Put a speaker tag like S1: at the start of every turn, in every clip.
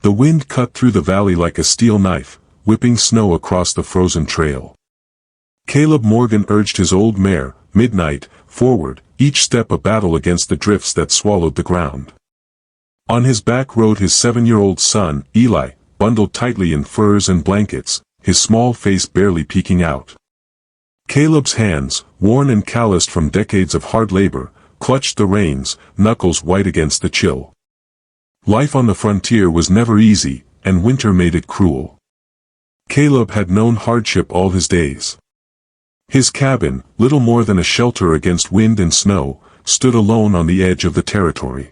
S1: The wind cut through the valley like a steel knife, whipping snow across the frozen trail. Caleb Morgan urged his old mare, Midnight, forward, each step a battle against the drifts that swallowed the ground. On his back rode his 7-year-old son, Eli, bundled tightly in furs and blankets, his small face barely peeking out. Caleb's hands, worn and calloused from decades of hard labor, clutched the reins, knuckles white against the chill. Life on the frontier was never easy, and winter made it cruel. Caleb had known hardship all his days. His cabin, little more than a shelter against wind and snow, stood alone on the edge of the territory.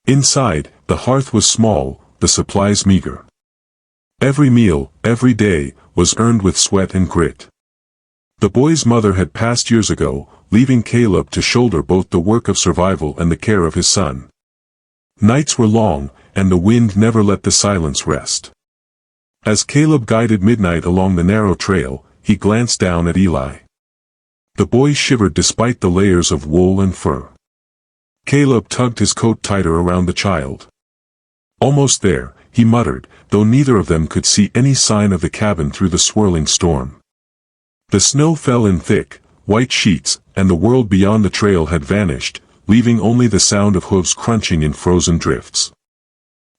S1: Inside, the hearth was small, the supplies meager. Every meal, every day, was earned with sweat and grit. The boy's mother had passed years ago, leaving Caleb to shoulder both the work of survival and the care of his son. Nights were long, and the wind never let the silence rest. As Caleb guided Midnight along the narrow trail, he glanced down at Eli. The boy shivered despite the layers of wool and fur. Caleb tugged his coat tighter around the child. Almost there, he muttered, though neither of them could see any sign of the cabin through the swirling storm. The snow fell in thick, white sheets, and the world beyond the trail had vanished, leaving only the sound of hooves crunching in frozen drifts.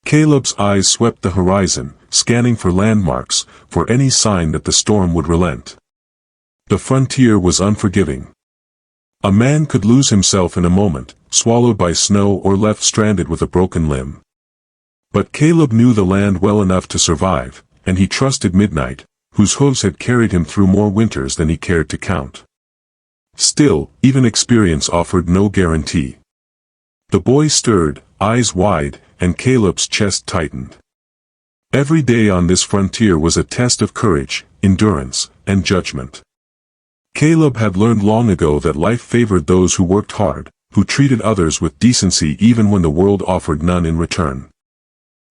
S1: Caleb's eyes swept the horizon, scanning for landmarks, for any sign that the storm would relent. The frontier was unforgiving. A man could lose himself in a moment, swallowed by snow or left stranded with a broken limb. But Caleb knew the land well enough to survive, and he trusted Midnight, whose hooves had carried him through more winters than he cared to count. Still, even experience offered no guarantee. The boy stirred, eyes wide, and Caleb's chest tightened. Every day on this frontier was a test of courage, endurance, and judgment. Caleb had learned long ago that life favored those who worked hard, who treated others with decency even when the world offered none in return.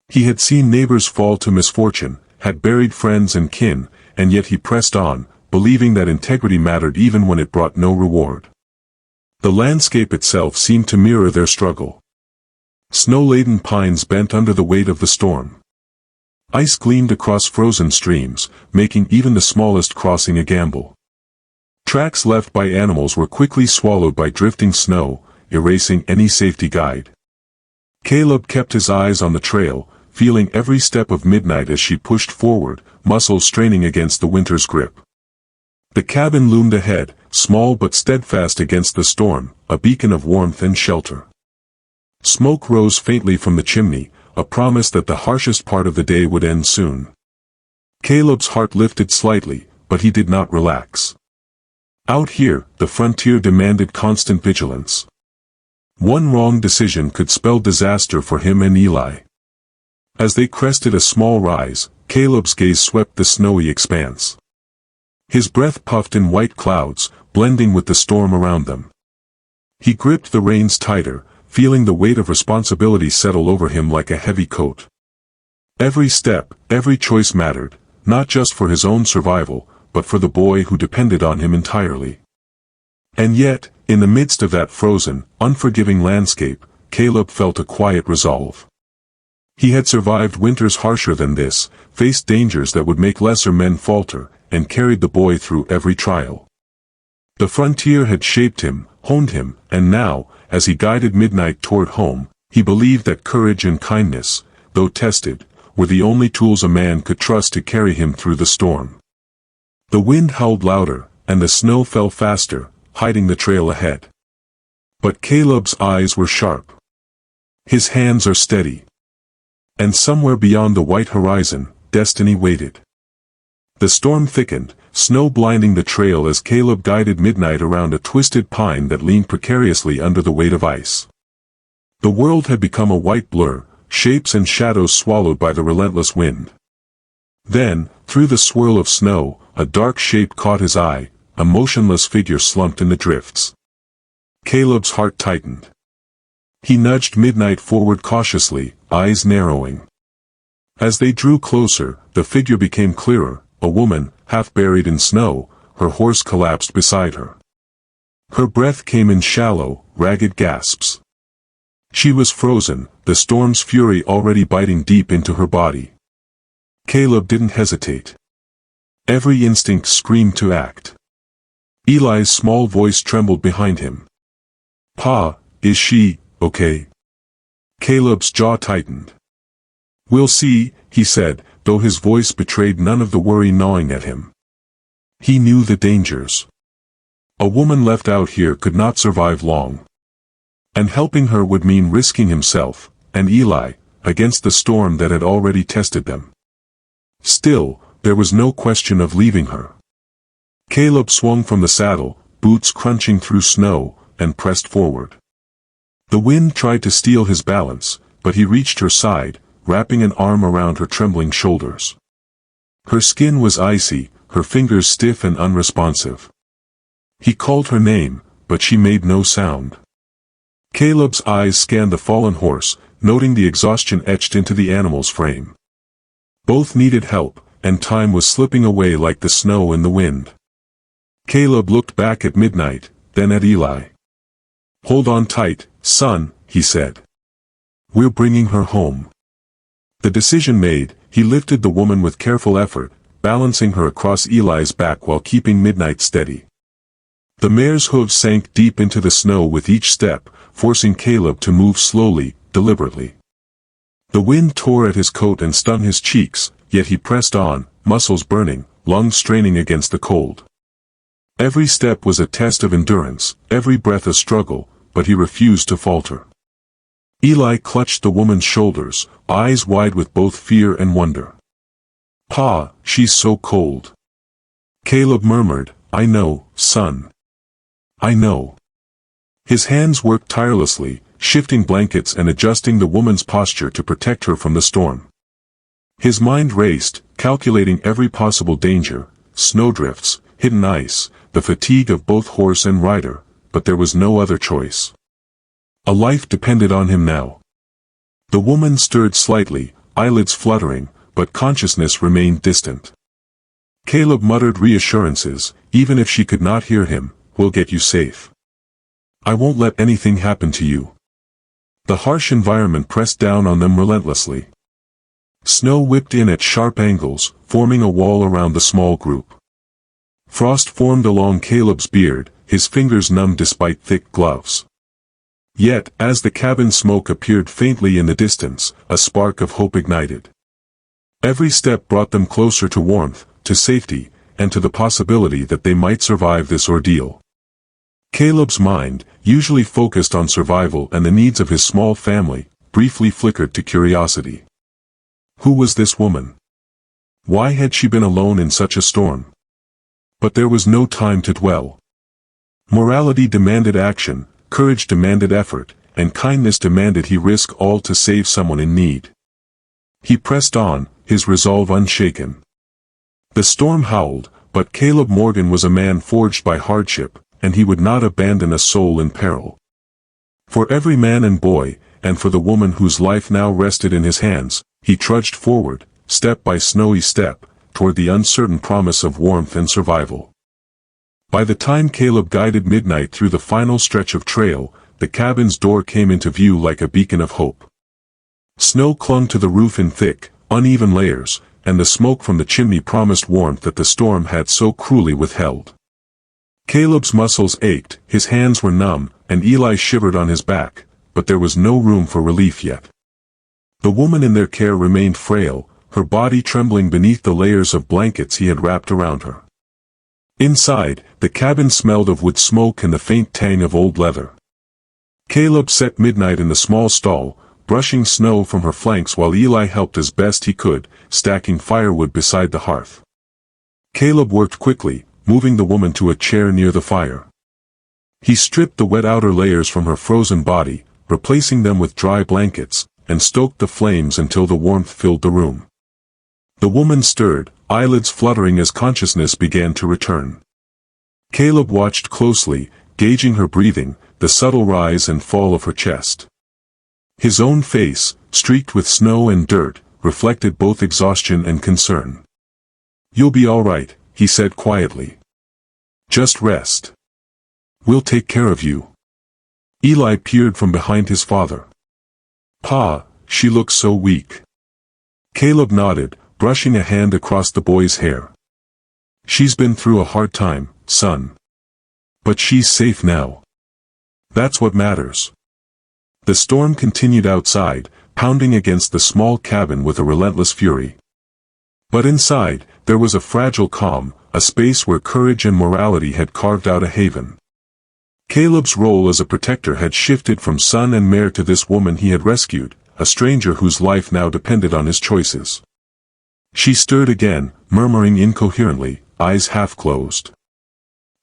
S1: He had seen neighbors fall to misfortune, had buried friends and kin, and yet he pressed on, believing that integrity mattered even when it brought no reward. The landscape itself seemed to mirror their struggle. Snow-laden pines bent under the weight of the storm. Ice gleamed across frozen streams, making even the smallest crossing a gamble. Tracks left by animals were quickly swallowed by drifting snow, erasing any safety guide. Caleb kept his eyes on the trail, feeling every step of Midnight as she pushed forward, muscles straining against the winter's grip. The cabin loomed ahead, small but steadfast against the storm, a beacon of warmth and shelter. Smoke rose faintly from the chimney, a promise that the harshest part of the day would end soon. Caleb's heart lifted slightly, but he did not relax. Out here, the frontier demanded constant vigilance. One wrong decision could spell disaster for him and Eli. As they crested a small rise, Caleb's gaze swept the snowy expanse. His breath puffed in white clouds, blending with the storm around them. He gripped the reins tighter, feeling the weight of responsibility settle over him like a heavy coat. Every step, every choice mattered, not just for his own survival, but for the boy who depended on him entirely. And yet, in the midst of that frozen, unforgiving landscape, Caleb felt a quiet resolve. He had survived winters harsher than this, faced dangers that would make lesser men falter, and carried the boy through every trial. The frontier had shaped him, honed him, and now, as he guided Midnight toward home, he believed that courage and kindness, though tested, were the only tools a man could trust to carry him through the storm. The wind howled louder, and the snow fell faster, hiding the trail ahead. But Caleb's eyes were sharp. His hands are steady. And somewhere beyond the white horizon, destiny waited. The storm thickened, snow blinding the trail as Caleb guided Midnight around a twisted pine that leaned precariously under the weight of ice. The world had become a white blur, shapes and shadows swallowed by the relentless wind. Then, through the swirl of snow, a dark shape caught his eye, a motionless figure slumped in the drifts. Caleb's heart tightened. He nudged Midnight forward cautiously, eyes narrowing. As they drew closer, the figure became clearer, a woman, half buried in snow, her horse collapsed beside her. Her breath came in shallow, ragged gasps. She was frozen, the storm's fury already biting deep into her body. Caleb didn't hesitate. Every instinct screamed to act. Eli's small voice trembled behind him. "Pa, is she okay?" Caleb's jaw tightened. "We'll see," he said, though his voice betrayed none of the worry gnawing at him. He knew the dangers. A woman left out here could not survive long. And helping her would mean risking himself, and Eli, against the storm that had already tested them. Still, there was no question of leaving her. Caleb swung from the saddle, boots crunching through snow, and pressed forward. The wind tried to steal his balance, but he reached her side, wrapping an arm around her trembling shoulders. Her skin was icy, her fingers stiff and unresponsive. He called her name, but she made no sound. Caleb's eyes scanned the fallen horse, noting the exhaustion etched into the animal's frame. Both needed help, and time was slipping away like the snow in the wind. Caleb looked back at Midnight, then at Eli. "Hold on tight, son," he said. "We're bringing her home." The decision made, he lifted the woman with careful effort, balancing her across Eli's back while keeping Midnight steady. The mare's hooves sank deep into the snow with each step, forcing Caleb to move slowly, deliberately. The wind tore at his coat and stung his cheeks, yet he pressed on, muscles burning, lungs straining against the cold. Every step was a test of endurance, every breath a struggle, but he refused to falter. Eli clutched the woman's shoulders, eyes wide with both fear and wonder. "Pa, she's so cold." Caleb murmured, "I know, son. I know." His hands worked tirelessly, shifting blankets and adjusting the woman's posture to protect her from the storm. His mind raced, calculating every possible danger, snowdrifts, hidden ice, the fatigue of both horse and rider, but there was no other choice. A life depended on him now. The woman stirred slightly, eyelids fluttering, but consciousness remained distant. Caleb muttered reassurances, even if she could not hear him, "We'll get you safe. I won't let anything happen to you." The harsh environment pressed down on them relentlessly. Snow whipped in at sharp angles, forming a wall around the small group. Frost formed along Caleb's beard, his fingers numb despite thick gloves. Yet, as the cabin smoke appeared faintly in the distance, a spark of hope ignited. Every step brought them closer to warmth, to safety, and to the possibility that they might survive this ordeal. Caleb's mind, usually focused on survival and the needs of his small family, briefly flickered to curiosity. Who was this woman? Why had she been alone in such a storm? But there was no time to dwell. Morality demanded action, courage demanded effort, and kindness demanded he risk all to save someone in need. He pressed on, his resolve unshaken. The storm howled, but Caleb Morgan was a man forged by hardship, and he would not abandon a soul in peril. For every man and boy, and for the woman whose life now rested in his hands, he trudged forward, step by snowy step, toward the uncertain promise of warmth and survival. By the time Caleb guided Midnight through the final stretch of trail, the cabin's door came into view like a beacon of hope. Snow clung to the roof in thick, uneven layers, and the smoke from the chimney promised warmth that the storm had so cruelly withheld. Caleb's muscles ached, his hands were numb, and Eli shivered on his back, but there was no room for relief yet. The woman in their care remained frail, her body trembling beneath the layers of blankets he had wrapped around her. Inside, the cabin smelled of wood smoke and the faint tang of old leather. Caleb set Midnight in the small stall, brushing snow from her flanks while Eli helped as best he could, stacking firewood beside the hearth. Caleb worked quickly, moving the woman to a chair near the fire. He stripped the wet outer layers from her frozen body, replacing them with dry blankets, and stoked the flames until the warmth filled the room. The woman stirred, eyelids fluttering as consciousness began to return. Caleb watched closely, gauging her breathing, the subtle rise and fall of her chest. His own face, streaked with snow and dirt, reflected both exhaustion and concern. "You'll be all right," he said quietly. "Just rest. We'll take care of you." Eli peered from behind his father. Pa, she looks so weak. Caleb nodded, brushing a hand across the boy's hair. She's been through a hard time, son. But she's safe now. That's what matters. The storm continued outside, pounding against the small cabin with a relentless fury. But inside, there was a fragile calm, a space where courage and morality had carved out a haven. Caleb's role as a protector had shifted from son and mare to this woman he had rescued, a stranger whose life now depended on his choices. She stirred again, murmuring incoherently, eyes half closed.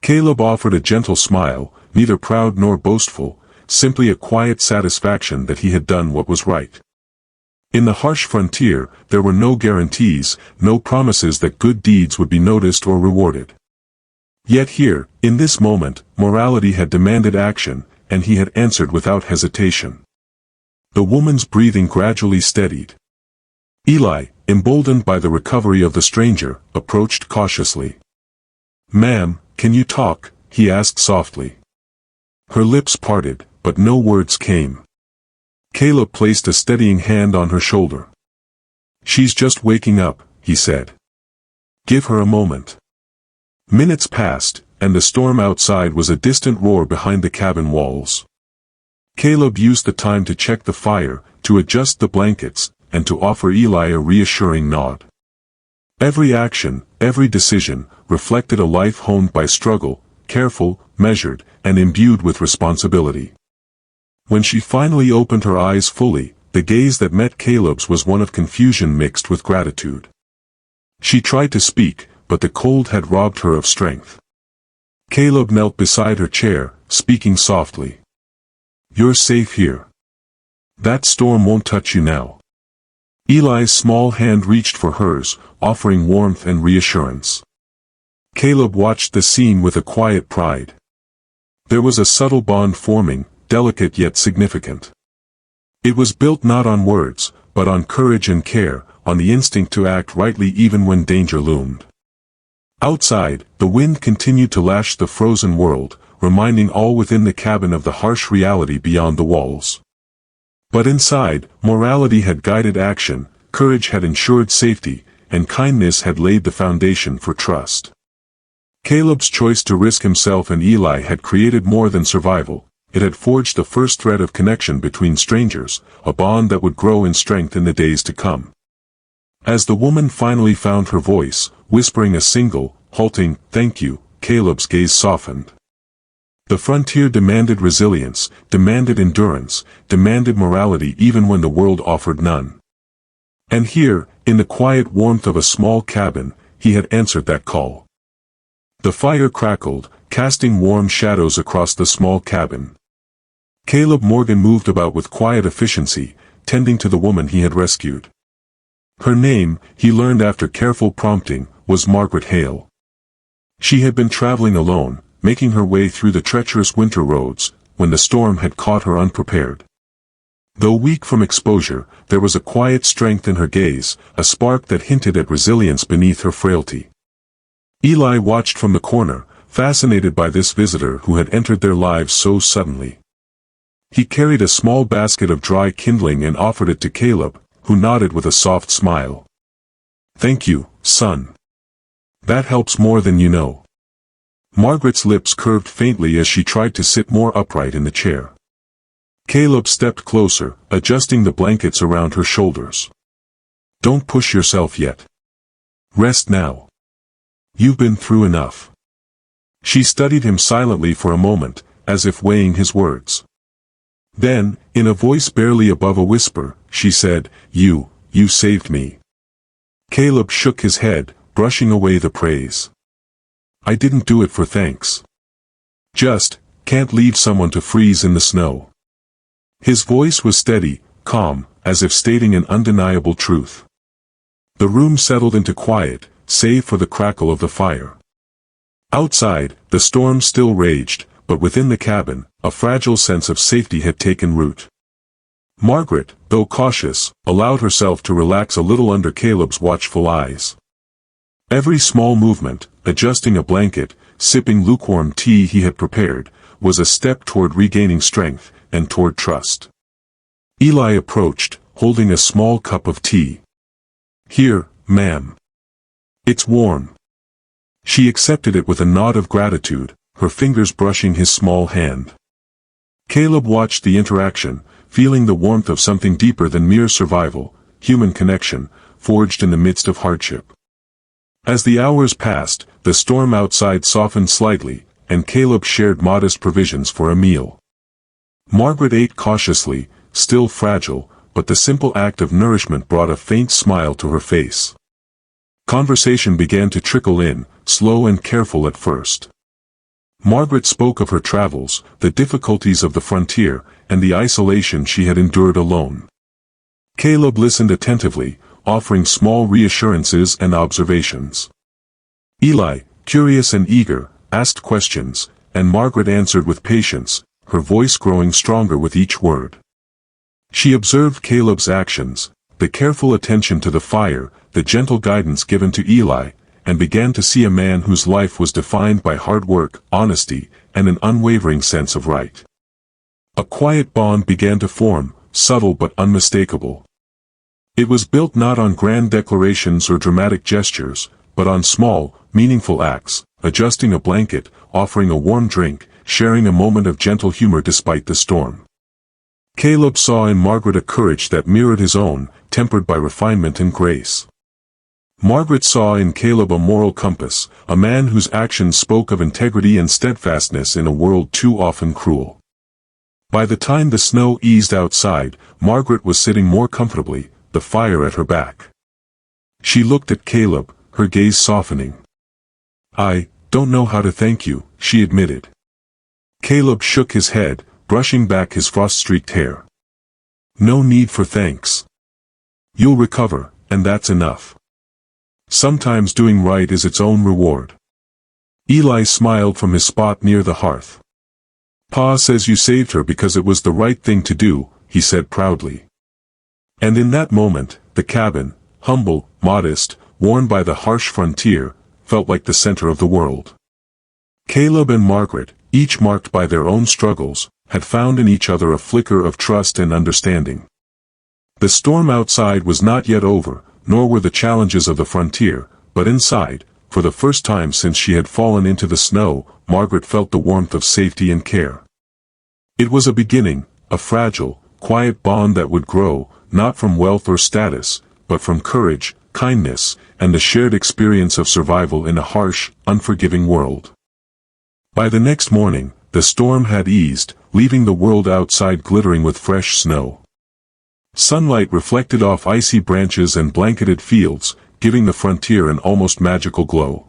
S1: Caleb offered a gentle smile, neither proud nor boastful, simply a quiet satisfaction that he had done what was right. In the harsh frontier, there were no guarantees, no promises that good deeds would be noticed or rewarded. Yet here, in this moment, morality had demanded action, and he had answered without hesitation. The woman's breathing gradually steadied. Eli, emboldened by the recovery of the stranger, approached cautiously. "Ma'am, can you talk?" he asked softly. Her lips parted, but no words came. Caleb placed a steadying hand on her shoulder. "She's just waking up," he said. "Give her a moment." Minutes passed, and the storm outside was a distant roar behind the cabin walls. Caleb used the time to check the fire, to adjust the blankets, and to offer Eli a reassuring nod. Every action, every decision, reflected a life honed by struggle, careful, measured, and imbued with responsibility. When she finally opened her eyes fully, the gaze that met Caleb's was one of confusion mixed with gratitude. She tried to speak, but the cold had robbed her of strength. Caleb knelt beside her chair, speaking softly. "You're safe here. That storm won't touch you now." Eli's small hand reached for hers, offering warmth and reassurance. Caleb watched the scene with a quiet pride. There was a subtle bond forming, delicate yet significant. It was built not on words, but on courage and care, on the instinct to act rightly even when danger loomed. Outside, the wind continued to lash the frozen world, reminding all within the cabin of the harsh reality beyond the walls. But inside, morality had guided action, courage had ensured safety, and kindness had laid the foundation for trust. Caleb's choice to risk himself and Eli had created more than survival. It had forged the first thread of connection between strangers, a bond that would grow in strength in the days to come. As the woman finally found her voice, whispering a single, halting, "Thank you," Caleb's gaze softened. The frontier demanded resilience, demanded endurance, demanded morality even when the world offered none. And here, in the quiet warmth of a small cabin, he had answered that call. The fire crackled, casting warm shadows across the small cabin. Caleb Morgan moved about with quiet efficiency, tending to the woman he had rescued. Her name, he learned after careful prompting, was Margaret Hale. She had been traveling alone, making her way through the treacherous winter roads, when the storm had caught her unprepared. Though weak from exposure, there was a quiet strength in her gaze, a spark that hinted at resilience beneath her frailty. Eli watched from the corner, fascinated by this visitor who had entered their lives so suddenly. He carried a small basket of dry kindling and offered it to Caleb, who nodded with a soft smile. "Thank you, son. That helps more than you know." Margaret's lips curved faintly as she tried to sit more upright in the chair. Caleb stepped closer, adjusting the blankets around her shoulders. "Don't push yourself yet. Rest now. You've been through enough." She studied him silently for a moment, as if weighing his words. Then, in a voice barely above a whisper, she said, You saved me." Caleb shook his head, brushing away the praise. "I didn't do it for thanks. Just, can't leave someone to freeze in the snow." His voice was steady, calm, as if stating an undeniable truth. The room settled into quiet, save for the crackle of the fire. Outside, the storm still raged, but within the cabin, a fragile sense of safety had taken root. Margaret, though cautious, allowed herself to relax a little under Caleb's watchful eyes. Every small movement, adjusting a blanket, sipping lukewarm tea he had prepared, was a step toward regaining strength, and toward trust. Eli approached, holding a small cup of tea. "Here, ma'am. It's warm." She accepted it with a nod of gratitude, her fingers brushing his small hand. Caleb watched the interaction, feeling the warmth of something deeper than mere survival, human connection, forged in the midst of hardship. As the hours passed, the storm outside softened slightly, and Caleb shared modest provisions for a meal. Margaret ate cautiously, still fragile, but the simple act of nourishment brought a faint smile to her face. Conversation began to trickle in, slow and careful at first. Margaret spoke of her travels, the difficulties of the frontier, and the isolation she had endured alone. Caleb listened attentively, offering small reassurances and observations. Eli, curious and eager, asked questions, and Margaret answered with patience, her voice growing stronger with each word. She observed Caleb's actions, the careful attention to the fire, the gentle guidance given to Eli, and began to see a man whose life was defined by hard work, honesty, and an unwavering sense of right. A quiet bond began to form, subtle but unmistakable. It was built not on grand declarations or dramatic gestures, but on small, meaningful acts, adjusting a blanket, offering a warm drink, sharing a moment of gentle humor despite the storm. Caleb saw in Margaret a courage that mirrored his own, tempered by refinement and grace. Margaret saw in Caleb a moral compass, a man whose actions spoke of integrity and steadfastness in a world too often cruel. By the time the snow eased outside, Margaret was sitting more comfortably, the fire at her back. She looked at Caleb, her gaze softening. "I don't know how to thank you," she admitted. Caleb shook his head, brushing back his frost-streaked hair. "No need for thanks. You'll recover, and that's enough. Sometimes doing right is its own reward." Eli smiled from his spot near the hearth. "Pa says you saved her because it was the right thing to do," he said proudly. And in that moment, the cabin, humble, modest, worn by the harsh frontier, felt like the center of the world. Caleb and Margaret, each marked by their own struggles, had found in each other a flicker of trust and understanding. The storm outside was not yet over, nor were the challenges of the frontier, but inside, for the first time since she had fallen into the snow, Margaret felt the warmth of safety and care. It was a beginning, a fragile, quiet bond that would grow, not from wealth or status, but from courage, kindness, and the shared experience of survival in a harsh, unforgiving world. By the next morning, the storm had eased, leaving the world outside glittering with fresh snow. Sunlight reflected off icy branches and blanketed fields, giving the frontier an almost magical glow.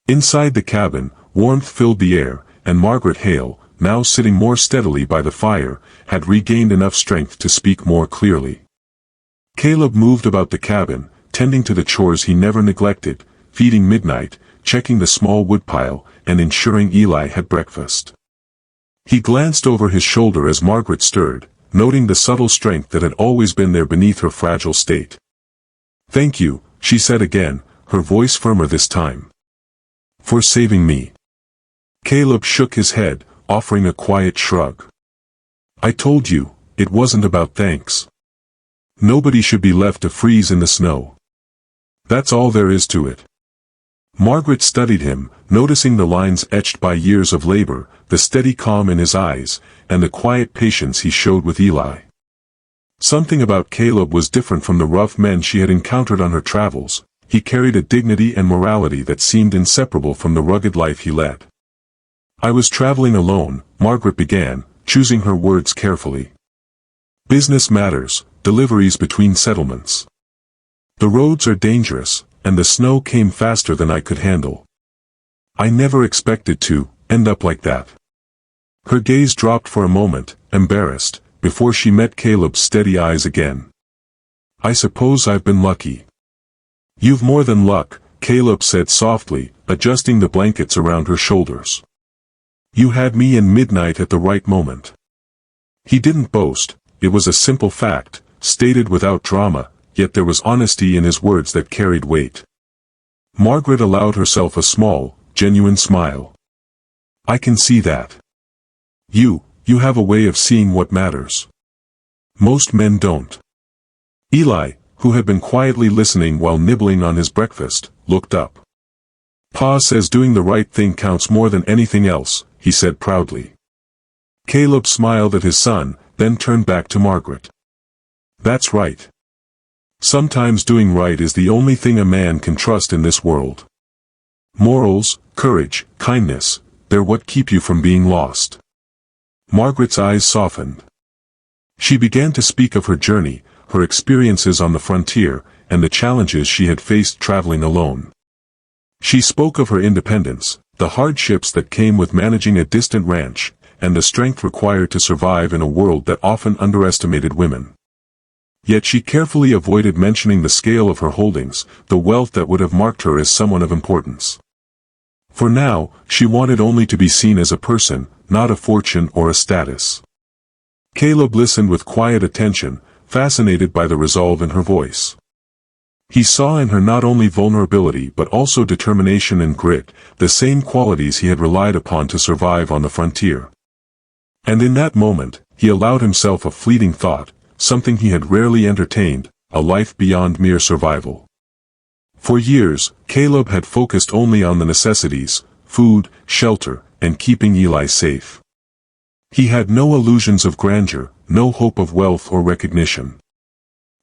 S1: Inside the cabin, warmth filled the air, and Margaret Hale, now sitting more steadily by the fire, had regained enough strength to speak more clearly. Caleb moved about the cabin, tending to the chores he never neglected, feeding Midnight, checking the small woodpile, and ensuring Eli had breakfast. He glanced over his shoulder as Margaret stirred, noting the subtle strength that had always been there beneath her fragile state. "Thank you," she said again, her voice firmer this time. "For saving me." Caleb shook his head, offering a quiet shrug. "I told you, it wasn't about thanks. Nobody should be left to freeze in the snow. That's all there is to it." Margaret studied him, noticing the lines etched by years of labor, the steady calm in his eyes, and the quiet patience he showed with Eli. Something about Caleb was different from the rough men she had encountered on her travels. He carried a dignity and morality that seemed inseparable from the rugged life he led. "I was traveling alone," Margaret began, choosing her words carefully. "Business matters, deliveries between settlements. The roads are dangerous, and the snow came faster than I could handle. I never expected to end up like that." Her gaze dropped for a moment, embarrassed, before she met Caleb's steady eyes again. "I suppose I've been lucky." "You've more than luck," Caleb said softly, adjusting the blankets around her shoulders. "You had me and Midnight at the right moment." He didn't boast, it was a simple fact, stated without drama, yet there was honesty in his words that carried weight. Margaret allowed herself a small, genuine smile. "I can see that. You have a way of seeing what matters." Most men don't. Eli, who had been quietly listening while nibbling on his breakfast, looked up. Pa says doing the right thing counts more than anything else, he said proudly. Caleb smiled at his son, then turned back to Margaret. That's right. Sometimes doing right is the only thing a man can trust in this world. Morals, courage, kindness, they're what keep you from being lost. Margaret's eyes softened. She began to speak of her journey, her experiences on the frontier, and the challenges she had faced traveling alone. She spoke of her independence, the hardships that came with managing a distant ranch, and the strength required to survive in a world that often underestimated women. Yet she carefully avoided mentioning the scale of her holdings, the wealth that would have marked her as someone of importance. For now, she wanted only to be seen as a person, not a fortune or a status. Caleb listened with quiet attention, fascinated by the resolve in her voice. He saw in her not only vulnerability but also determination and grit, the same qualities he had relied upon to survive on the frontier. And in that moment, he allowed himself a fleeting thought, something he had rarely entertained, a life beyond mere survival. For years, Caleb had focused only on the necessities, food, shelter, and keeping Eli safe. He had no illusions of grandeur, no hope of wealth or recognition.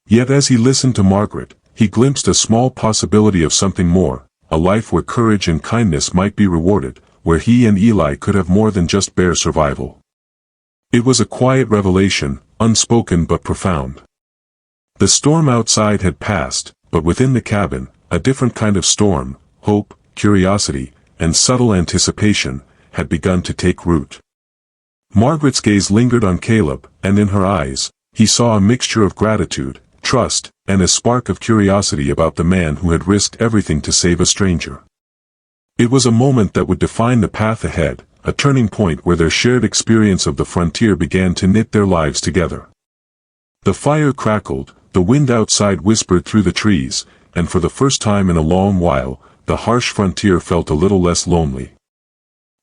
S1: Yet as he listened to Margaret, he glimpsed a small possibility of something more, a life where courage and kindness might be rewarded, where he and Eli could have more than just bare survival. It was a quiet revelation, unspoken but profound. The storm outside had passed, but within the cabin, a different kind of storm, hope, curiosity, and subtle anticipation, had begun to take root. Margaret's gaze lingered on Caleb, and in her eyes, he saw a mixture of gratitude, trust, and a spark of curiosity about the man who had risked everything to save a stranger. It was a moment that would define the path ahead, a turning point where their shared experience of the frontier began to knit their lives together. The fire crackled, the wind outside whispered through the trees, and for the first time in a long while, the harsh frontier felt a little less lonely.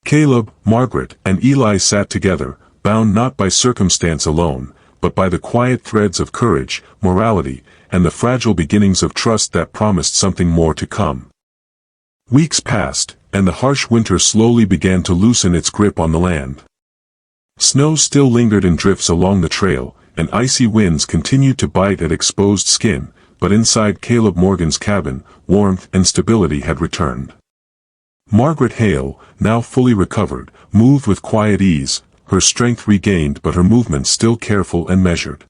S1: Caleb, Margaret, and Eli sat together, bound not by circumstance alone, but by the quiet threads of courage, morality, and the fragile beginnings of trust that promised something more to come. Weeks passed, and the harsh winter slowly began to loosen its grip on the land. Snow still lingered in drifts along the trail, and icy winds continued to bite at exposed skin, but inside Caleb Morgan's cabin, warmth and stability had returned. Margaret Hale, now fully recovered, moved with quiet ease, her strength regained but her movements still careful and measured.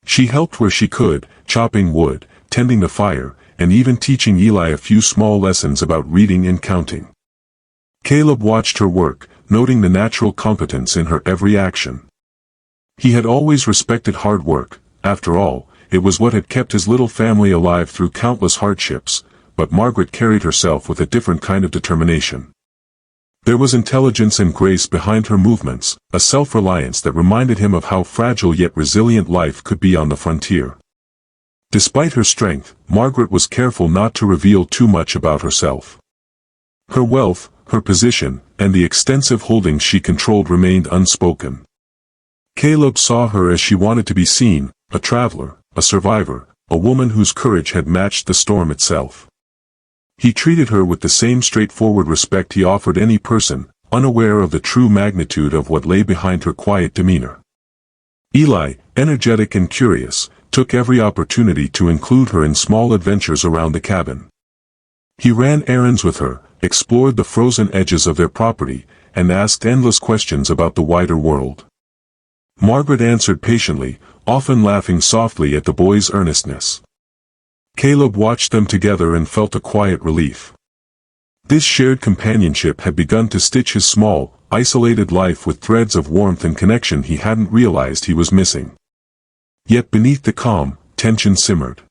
S1: She helped where she could, chopping wood, tending the fire, and even teaching Eli a few small lessons about reading and counting. Caleb watched her work, noting the natural competence in her every action. He had always respected hard work. After all, it was what had kept his little family alive through countless hardships, but Margaret carried herself with a different kind of determination. There was intelligence and grace behind her movements, a self-reliance that reminded him of how fragile yet resilient life could be on the frontier. Despite her strength, Margaret was careful not to reveal too much about herself. Her wealth, her position, and the extensive holdings she controlled remained unspoken. Caleb saw her as she wanted to be seen, a traveler, a survivor, a woman whose courage had matched the storm itself. He treated her with the same straightforward respect he offered any person, unaware of the true magnitude of what lay behind her quiet demeanor. Eli, energetic and curious, took every opportunity to include her in small adventures around the cabin. He ran errands with her, explored the frozen edges of their property, and asked endless questions about the wider world. Margaret answered patiently, often laughing softly at the boy's earnestness. Caleb watched them together and felt a quiet relief. This shared companionship had begun to stitch his small, isolated life with threads of warmth and connection he hadn't realized he was missing. Yet beneath the calm, tension simmered.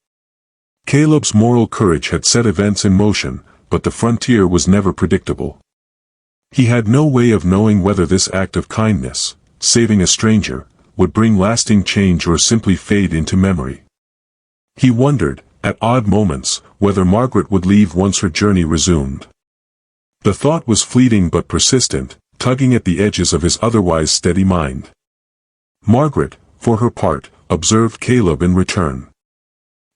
S1: Caleb's moral courage had set events in motion, but the frontier was never predictable. He had no way of knowing whether this act of kindness, saving a stranger, would bring lasting change or simply fade into memory. He wondered, at odd moments, whether Margaret would leave once her journey resumed. The thought was fleeting but persistent, tugging at the edges of his otherwise steady mind. Margaret, for her part, observed Caleb in return.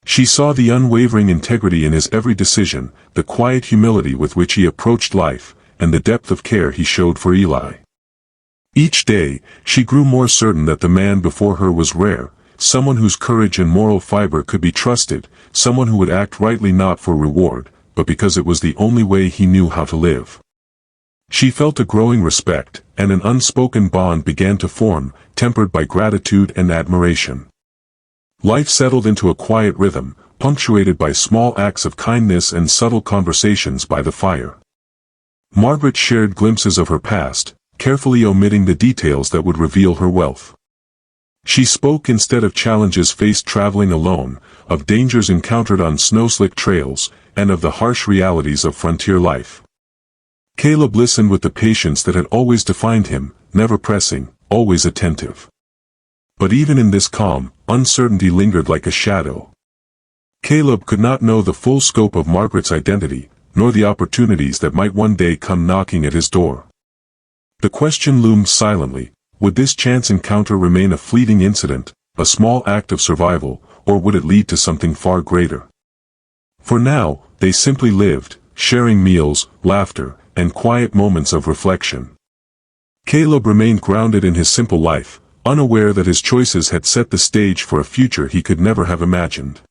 S1: She saw the unwavering integrity in his every decision, the quiet humility with which he approached life, and the depth of care he showed for Eli. Each day, she grew more certain that the man before her was rare, someone whose courage and moral fiber could be trusted, someone who would act rightly not for reward, but because it was the only way he knew how to live. She felt a growing respect, and an unspoken bond began to form, tempered by gratitude and admiration. Life settled into a quiet rhythm, punctuated by small acts of kindness and subtle conversations by the fire. Margaret shared glimpses of her past, carefully omitting the details that would reveal her wealth. She spoke instead of challenges faced traveling alone, of dangers encountered on snow-slick trails, and of the harsh realities of frontier life. Caleb listened with the patience that had always defined him, never pressing, always attentive. But even in this calm, uncertainty lingered like a shadow. Caleb could not know the full scope of Margaret's identity, nor the opportunities that might one day come knocking at his door. The question loomed silently: would this chance encounter remain a fleeting incident, a small act of survival, or would it lead to something far greater? For now, they simply lived, sharing meals, laughter, and quiet moments of reflection. Caleb remained grounded in his simple life, unaware that his choices had set the stage for a future he could never have imagined.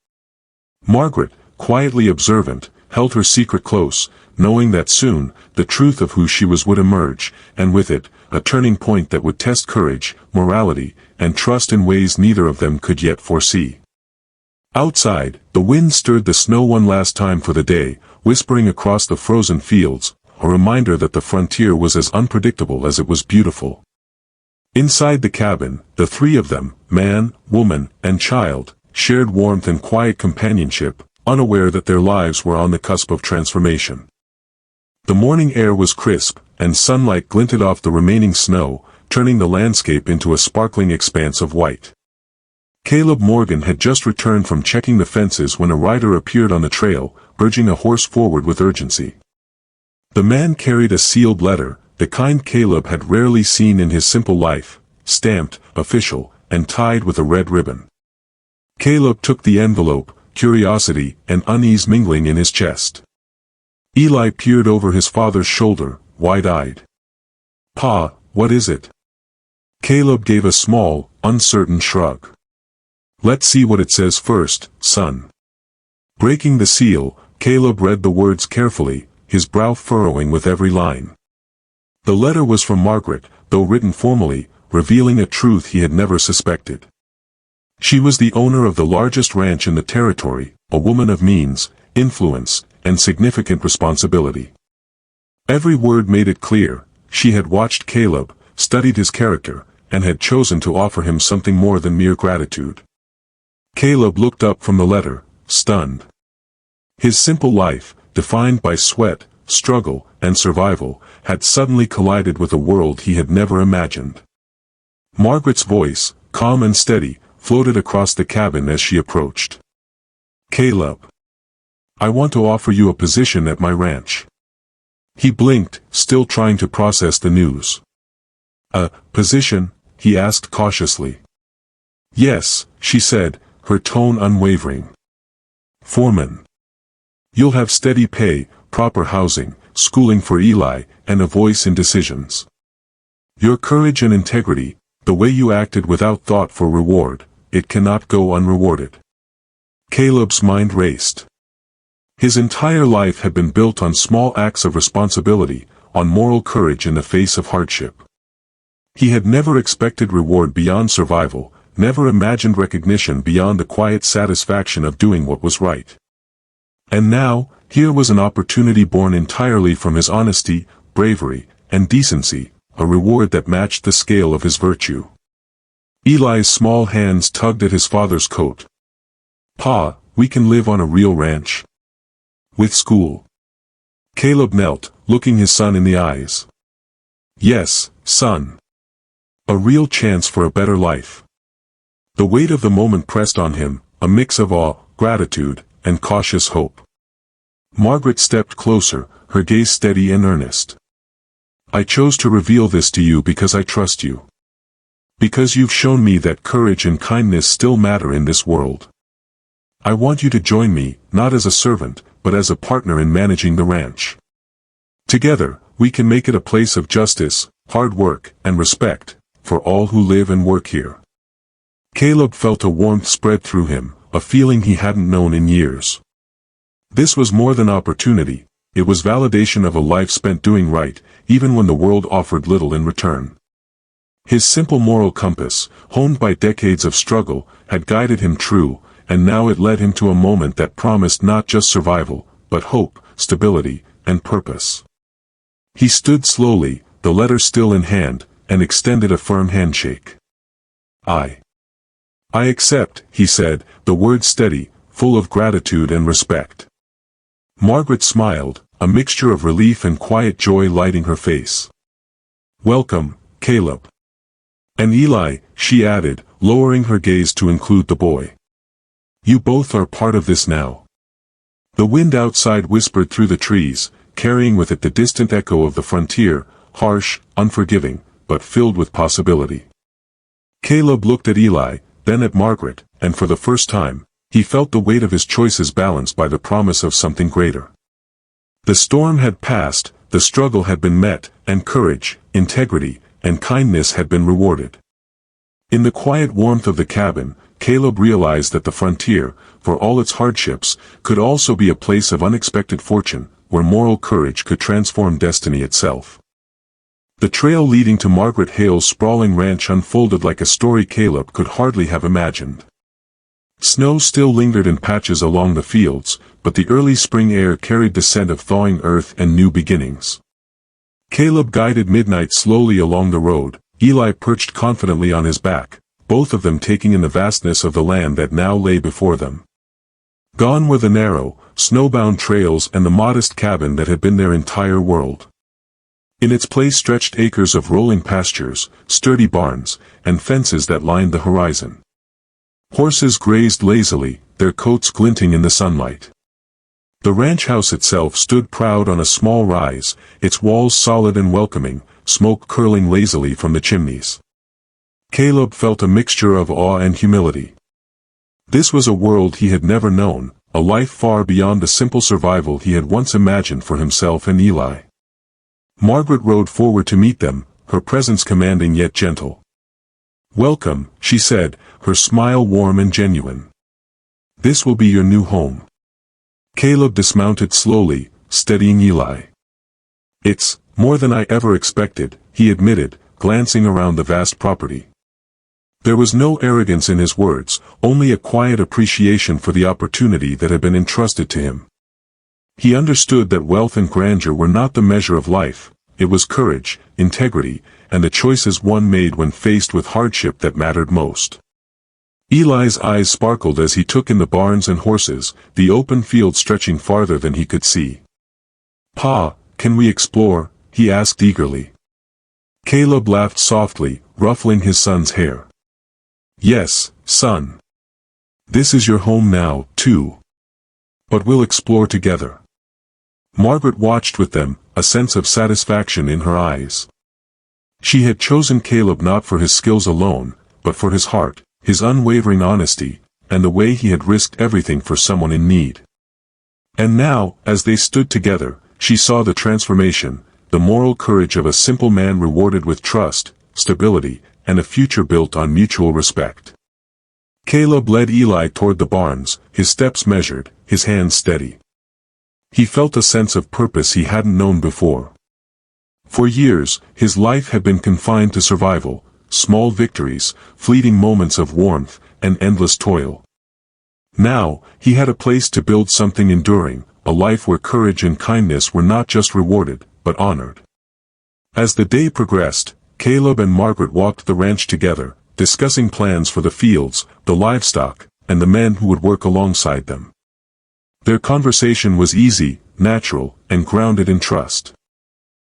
S1: Margaret, quietly observant, held her secret close, knowing that soon, the truth of who she was would emerge, and with it, a turning point that would test courage, morality, and trust in ways neither of them could yet foresee. Outside, the wind stirred the snow one last time for the day, whispering across the frozen fields, a reminder that the frontier was as unpredictable as it was beautiful. Inside the cabin, the three of them, man, woman, and child, shared warmth and quiet companionship, unaware that their lives were on the cusp of transformation. The morning air was crisp, and sunlight glinted off the remaining snow, turning the landscape into a sparkling expanse of white. Caleb Morgan had just returned from checking the fences when a rider appeared on the trail, urging a horse forward with urgency. The man carried a sealed letter, the kind Caleb had rarely seen in his simple life, stamped, official, and tied with a red ribbon. Caleb took the envelope, curiosity and unease mingling in his chest. Eli peered over his father's shoulder, wide-eyed. "Pa, what is it?" Caleb gave a small, uncertain shrug. "Let's see what it says first, son." Breaking the seal, Caleb read the words carefully, his brow furrowing with every line. The letter was from Margaret, though written formally, revealing a truth he had never suspected. She was the owner of the largest ranch in the territory, a woman of means, influence, and significant responsibility. Every word made it clear: she had watched Caleb, studied his character, and had chosen to offer him something more than mere gratitude. Caleb looked up from the letter, stunned. His simple life, defined by sweat, struggle, and survival, had suddenly collided with a world he had never imagined. Margaret's voice, calm and steady, floated across the cabin as she approached. "Caleb, I want to offer you a position at my ranch." He blinked, still trying to process the news. "A position?" he asked cautiously. "Yes," she said, her tone unwavering. "Foreman. You'll have steady pay, proper housing, schooling for Eli, and a voice in decisions. Your courage and integrity, the way you acted without thought for reward, it cannot go unrewarded." Caleb's mind raced. His entire life had been built on small acts of responsibility, on moral courage in the face of hardship. He had never expected reward beyond survival, never imagined recognition beyond the quiet satisfaction of doing what was right. And now, here was an opportunity born entirely from his honesty, bravery, and decency, a reward that matched the scale of his virtue. Eli's small hands tugged at his father's coat. "Pa, we can live on a real ranch? With school?" Caleb knelt, looking his son in the eyes. "Yes, son. A real chance for a better life." The weight of the moment pressed on him, a mix of awe, gratitude, and cautious hope. Margaret stepped closer, her gaze steady and earnest. "I chose to reveal this to you because I trust you. Because you've shown me that courage and kindness still matter in this world. I want you to join me, not as a servant, but as a partner in managing the ranch. Together, we can make it a place of justice, hard work, and respect, for all who live and work here. Caleb felt a warmth spread through him, a feeling he hadn't known in years. This was more than opportunity, it was validation of a life spent doing right, even when the world offered little in return. His simple moral compass, honed by decades of struggle, had guided him true, and now it led him to a moment that promised not just survival, but hope, stability, and purpose. He stood slowly, the letter still in hand, and extended a firm handshake. I accept, he said, the words steady, full of gratitude and respect. Margaret smiled, a mixture of relief and quiet joy lighting her face. Welcome, Caleb. And Eli, she added, lowering her gaze to include the boy. You both are part of this now. The wind outside whispered through the trees, carrying with it the distant echo of the frontier, harsh, unforgiving, but filled with possibility. Caleb looked at Eli, then at Margaret, and for the first time, he felt the weight of his choices balanced by the promise of something greater. The storm had passed, the struggle had been met, and courage, integrity, and kindness had been rewarded. In the quiet warmth of the cabin, Caleb realized that the frontier, for all its hardships, could also be a place of unexpected fortune, where moral courage could transform destiny itself. The trail leading to Margaret Hale's sprawling ranch unfolded like a story Caleb could hardly have imagined. Snow still lingered in patches along the fields, but the early spring air carried the scent of thawing earth and new beginnings. Caleb guided Midnight slowly along the road, Eli perched confidently on his back, both of them taking in the vastness of the land that now lay before them. Gone were the narrow, snowbound trails and the modest cabin that had been their entire world. In its place stretched acres of rolling pastures, sturdy barns, and fences that lined the horizon. Horses grazed lazily, their coats glinting in the sunlight. The ranch house itself stood proud on a small rise, its walls solid and welcoming, smoke curling lazily from the chimneys. Caleb felt a mixture of awe and humility. This was a world he had never known, a life far beyond the simple survival he had once imagined for himself and Eli. Margaret rode forward to meet them, her presence commanding yet gentle. Welcome, she said, her smile warm and genuine. This will be your new home. Caleb dismounted slowly, steadying Eli. It's more than I ever expected, he admitted, glancing around the vast property. There was no arrogance in his words, only a quiet appreciation for the opportunity that had been entrusted to him. He understood that wealth and grandeur were not the measure of life, it was courage, integrity, and the choices one made when faced with hardship that mattered most. Eli's eyes sparkled as he took in the barns and horses, the open field stretching farther than he could see. Pa, can we explore? He asked eagerly. Caleb laughed softly, ruffling his son's hair. Yes, son. This is your home now, too. But we'll explore together. Margaret watched with them, a sense of satisfaction in her eyes. She had chosen Caleb not for his skills alone, but for his heart, his unwavering honesty, and the way he had risked everything for someone in need. And now, as they stood together, she saw the transformation, the moral courage of a simple man rewarded with trust, stability, and a future built on mutual respect. Caleb led Eli toward the barns, his steps measured, his hands steady. He felt a sense of purpose he hadn't known before. For years, his life had been confined to survival, small victories, fleeting moments of warmth, and endless toil. Now, he had a place to build something enduring, a life where courage and kindness were not just rewarded, but honored. As the day progressed, Caleb and Margaret walked the ranch together, discussing plans for the fields, the livestock, and the men who would work alongside them. Their conversation was easy, natural, and grounded in trust.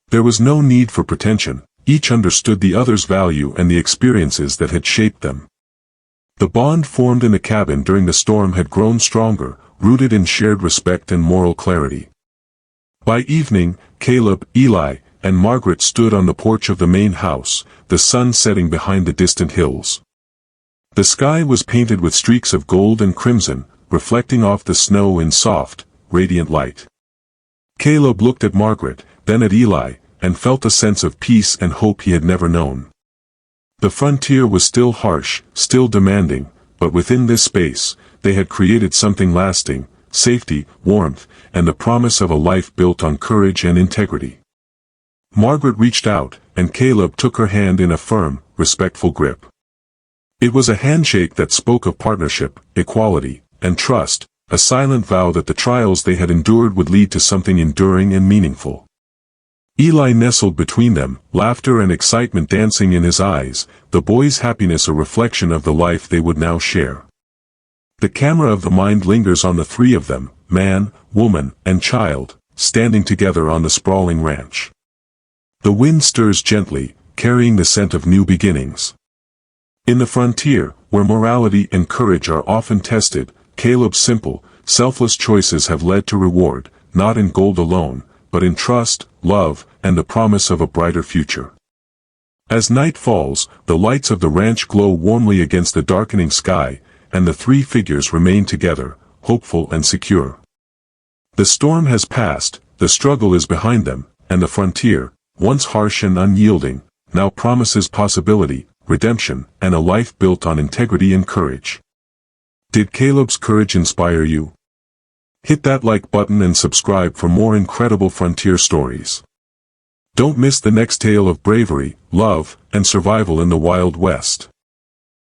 S1: There was no need for pretension, each understood the other's value and the experiences that had shaped them. The bond formed in the cabin during the storm had grown stronger, rooted in shared respect and moral clarity. By evening, Caleb, Eli, and Margaret stood on the porch of the main house, the sun setting behind the distant hills. The sky was painted with streaks of gold and crimson, reflecting off the snow in soft, radiant light. Caleb looked at Margaret, then at Eli, and felt a sense of peace and hope he had never known. The frontier was still harsh, still demanding, but within this space, they had created something lasting: safety, warmth, and the promise of a life built on courage and integrity. Margaret reached out, and Caleb took her hand in a firm, respectful grip. It was a handshake that spoke of partnership, equality, and trust, a silent vow that the trials they had endured would lead to something enduring and meaningful. Eli nestled between them, laughter and excitement dancing in his eyes, the boy's happiness a reflection of the life they would now share. The camera of the mind lingers on the three of them, man, woman, and child, standing together on the sprawling ranch. The wind stirs gently, carrying the scent of new beginnings. In the frontier, where morality and courage are often tested, Caleb's simple, selfless choices have led to reward, not in gold alone, but in trust, love, and the promise of a brighter future. As night falls, the lights of the ranch glow warmly against the darkening sky, and the three figures remain together, hopeful and secure. The storm has passed, the struggle is behind them, and the frontier, once harsh and unyielding, now promises possibility, redemption, and a life built on integrity and courage. Did Caleb's courage inspire you? Hit that like button and subscribe for more incredible frontier stories. Don't miss the next tale of bravery, love, and survival in the Wild West.